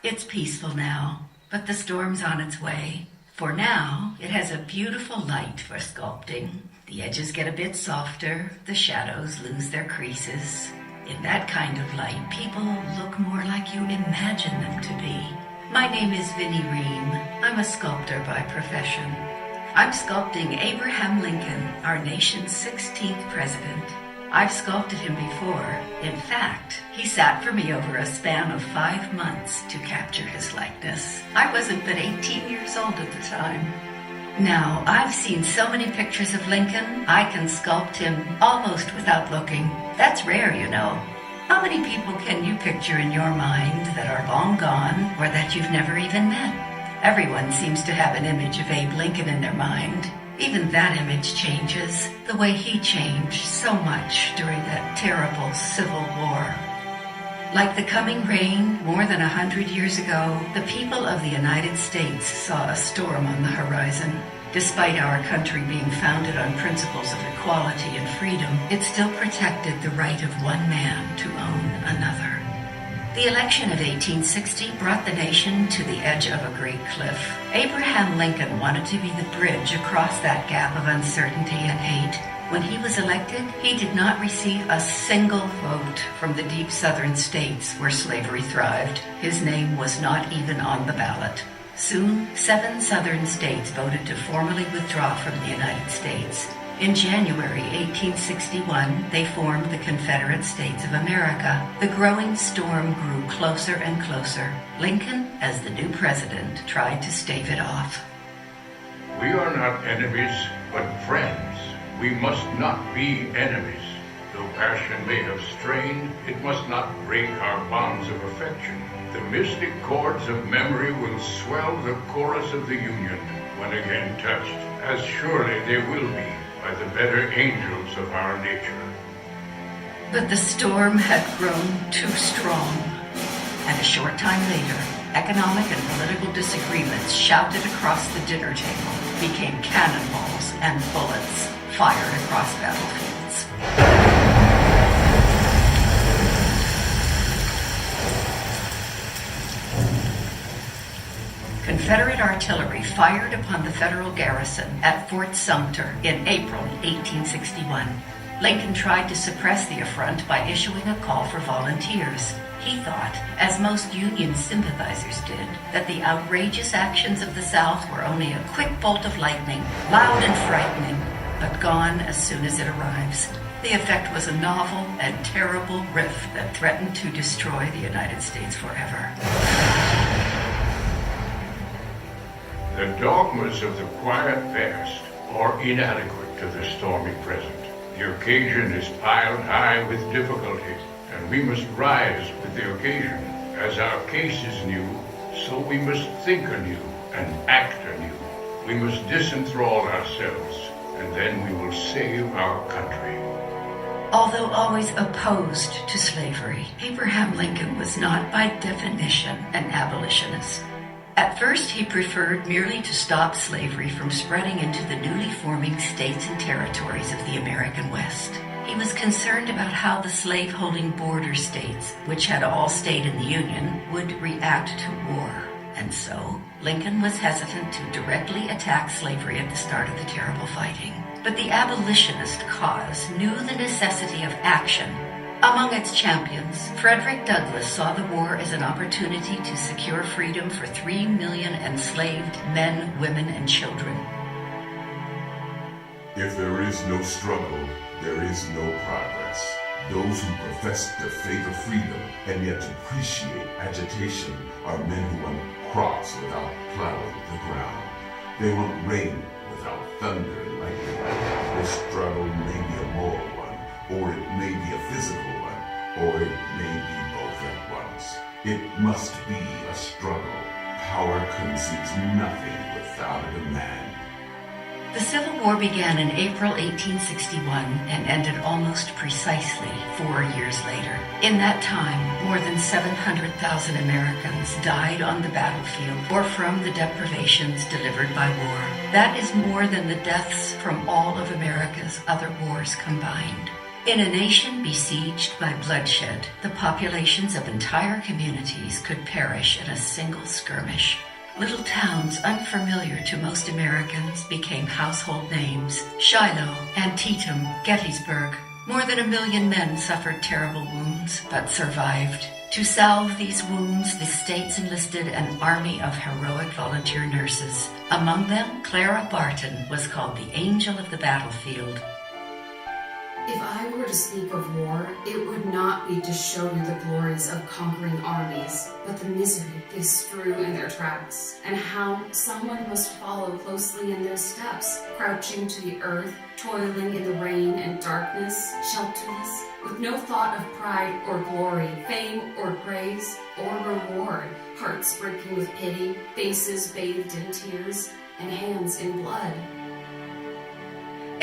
It's peaceful now, but the storm's on its way. For now, it has a beautiful light for sculpting. The edges get a bit softer, the shadows lose their creases. In that kind of light, people look more like you imagine them to be. My name is Vinnie Ream. I'm a sculptor by profession. I'm sculpting Abraham Lincoln, our nation's 16th president. I've sculpted him before. In fact, he sat for me over a span of 5 months to capture his likeness. I wasn't but 18 years old at the time. Now, I've seen so many pictures of Lincoln, I can sculpt him almost without looking. That's rare, you know. How many people can you picture in your mind that are long gone or that you've never even met? Everyone seems to have an image of Abe Lincoln in their mind. Even that image changes, the way he changed so much during that terrible Civil War. Like the coming rain more than 100 years ago, the people of the United States saw a storm on the horizon. Despite our country being founded on principles of equality and freedom, it still protected the right of one man to own another. The election of 1860 brought the nation to the edge of a great cliff. Abraham Lincoln wanted to be the bridge across that gap of uncertainty and hate. When he was elected, he did not receive a single vote from the deep southern states where slavery thrived. His name was not even on the ballot. Soon, 7 southern states voted to formally withdraw from the United States. In January 1861, they formed the Confederate States of America. The growing storm grew closer and closer. Lincoln, as the new president, tried to stave it off. We are not enemies, but friends. We must not be enemies. Though passion may have strained, it must not break our bonds of affection. The mystic chords of memory will swell the chorus of the Union when again touched, as surely they will be by the better angels of our nature. But the storm had grown too strong, and a short time later, economic and political disagreements shouted across the dinner table became cannonballs and bullets fired across battlefields. Confederate artillery fired upon the federal garrison at Fort Sumter in April 1861. Lincoln tried to suppress the affront by issuing a call for volunteers. He thought, as most Union sympathizers did, that the outrageous actions of the South were only a quick bolt of lightning, loud and frightening, but gone as soon as it arrives. The effect was a novel and terrible rift that threatened to destroy the United States forever. The dogmas of the quiet past are inadequate to the stormy present. The occasion is piled high with difficulty, and we must rise with the occasion. As our case is new, so we must think anew and act anew. We must disenthrall ourselves, and then we will save our country. Although always opposed to slavery, Abraham Lincoln was not by definition an abolitionist. At first, he preferred merely to stop slavery from spreading into the newly forming states and territories of the American West. He was concerned about how the slave-holding border states, which had all stayed in the Union, would react to war. And so, Lincoln was hesitant to directly attack slavery at the start of the terrible fighting. But the abolitionist cause knew the necessity of action. Among its champions, Frederick Douglass saw the war as an opportunity to secure freedom for 3 million enslaved men, women, and children. If there is no struggle, there is no progress. Those who profess to favor freedom and yet appreciate agitation are men who want crops without plowing the ground. They want rain without thunder and lightning. The struggle may be a moral one, or it may be a physical one, or it may be both at once. It must be a struggle. Power concedes nothing without a demand. The Civil War began in April 1861 and ended almost precisely 4 years later. In that time, more than 700,000 Americans died on the battlefield or from the deprivations delivered by war. That is more than the deaths from all of America's other wars combined. In a nation besieged by bloodshed, the populations of entire communities could perish in a single skirmish. Little towns unfamiliar to most Americans became household names: Shiloh, Antietam, Gettysburg. More than 1 million men suffered terrible wounds, but survived. To salve these wounds, the states enlisted an army of heroic volunteer nurses. Among them, Clara Barton was called the Angel of the Battlefield. If I were to speak of war, it would not be to show you the glories of conquering armies, but the misery they strew in their tracks, and how someone must follow closely in their steps, crouching to the earth, toiling in the rain and darkness, shelterless, with no thought of pride or glory, fame or praise, or reward, hearts breaking with pity, faces bathed in tears, and hands in blood.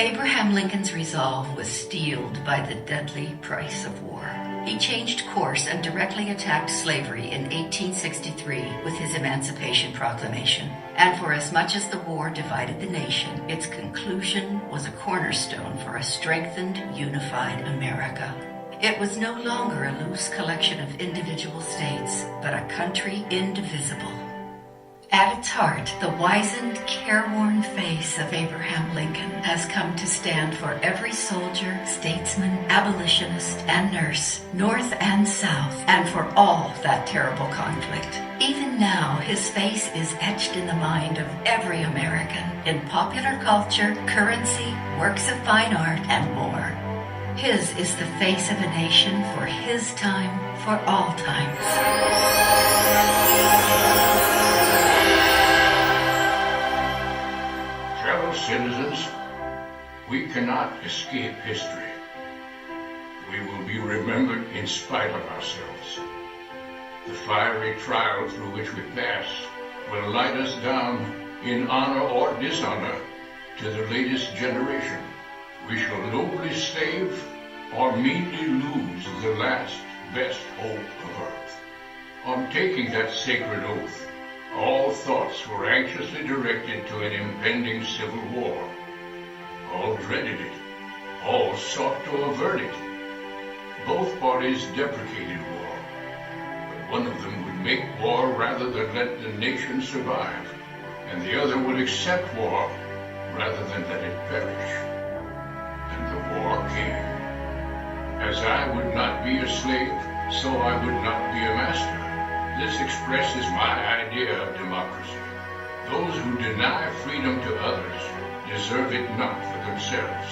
Abraham Lincoln's resolve was steeled by the deadly price of war. He changed course and directly attacked slavery in 1863 with his Emancipation Proclamation. And for as much as the war divided the nation, its conclusion was a cornerstone for a strengthened, unified America. It was no longer a loose collection of individual states, but a country indivisible. At its heart, the wizened, careworn face of Abraham Lincoln has come to stand for every soldier, statesman, abolitionist, and nurse, North and South, and for all that terrible conflict. Even now, his face is etched in the mind of every American, in popular culture, currency, works of fine art, and more. His is the face of a nation for his time, for all times. Fellow citizens, we cannot escape history. We will be remembered in spite of ourselves. The fiery trial through which we pass will light us down in honor or dishonor to the latest generation. We shall nobly save or meanly lose the last best hope of earth. On taking that sacred oath, all thoughts were anxiously directed to an impending civil war. All dreaded it. All sought to avert it. Both parties deprecated war, but one of them would make war rather than let the nation survive, and the other would accept war rather than let it perish. And the war came. As I would not be a slave, so I would not be a master. This expresses my idea of democracy. Those who deny freedom to others deserve it not for themselves,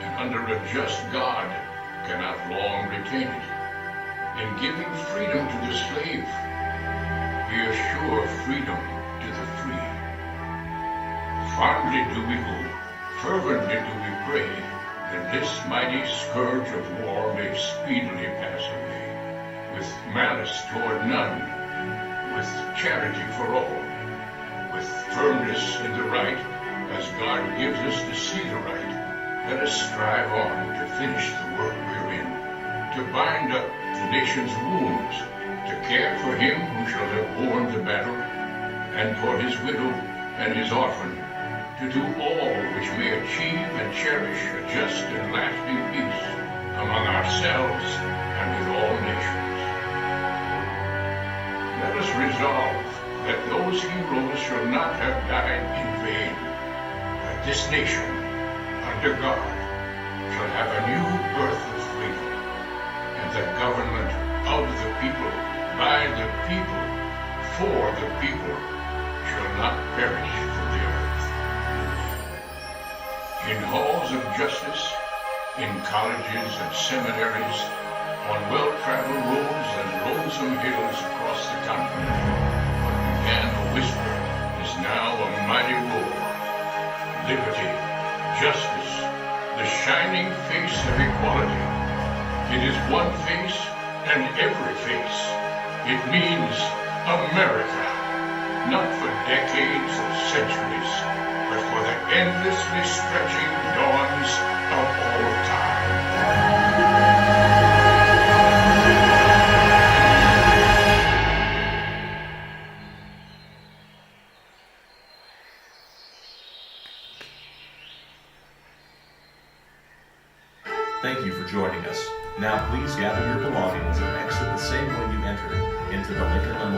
and under a just God cannot long retain it. In giving freedom to the slave, we assure freedom to the free. Fondly do we hope, fervently do we pray, that this mighty scourge of war may speedily pass away, with malice toward none, with charity for all, with firmness in the right, as God gives us to see the right. Let us strive on to finish the work we're in, to bind up the nation's wounds, to care for him who shall have borne the battle, and for his widow and his orphan, to do all which may achieve and cherish a just and lasting peace among ourselves and with all nations. Let us resolve that those heroes shall not have died in vain, that this nation, under God, shall have a new birth of freedom, and the government of the people, by the people, for the people, shall not perish from the earth. In halls of justice, in colleges and seminaries, on well-traveled roads and lonesome hills across the continent, what began a whisper is now a mighty roar. Liberty, justice, the shining face of equality. It is one face and every face. It means America, not for decades or centuries, but for the endlessly stretching dawns of all time. Thank you for joining us. Now please gather your belongings and exit the same way you entered into the Lincoln Memorial.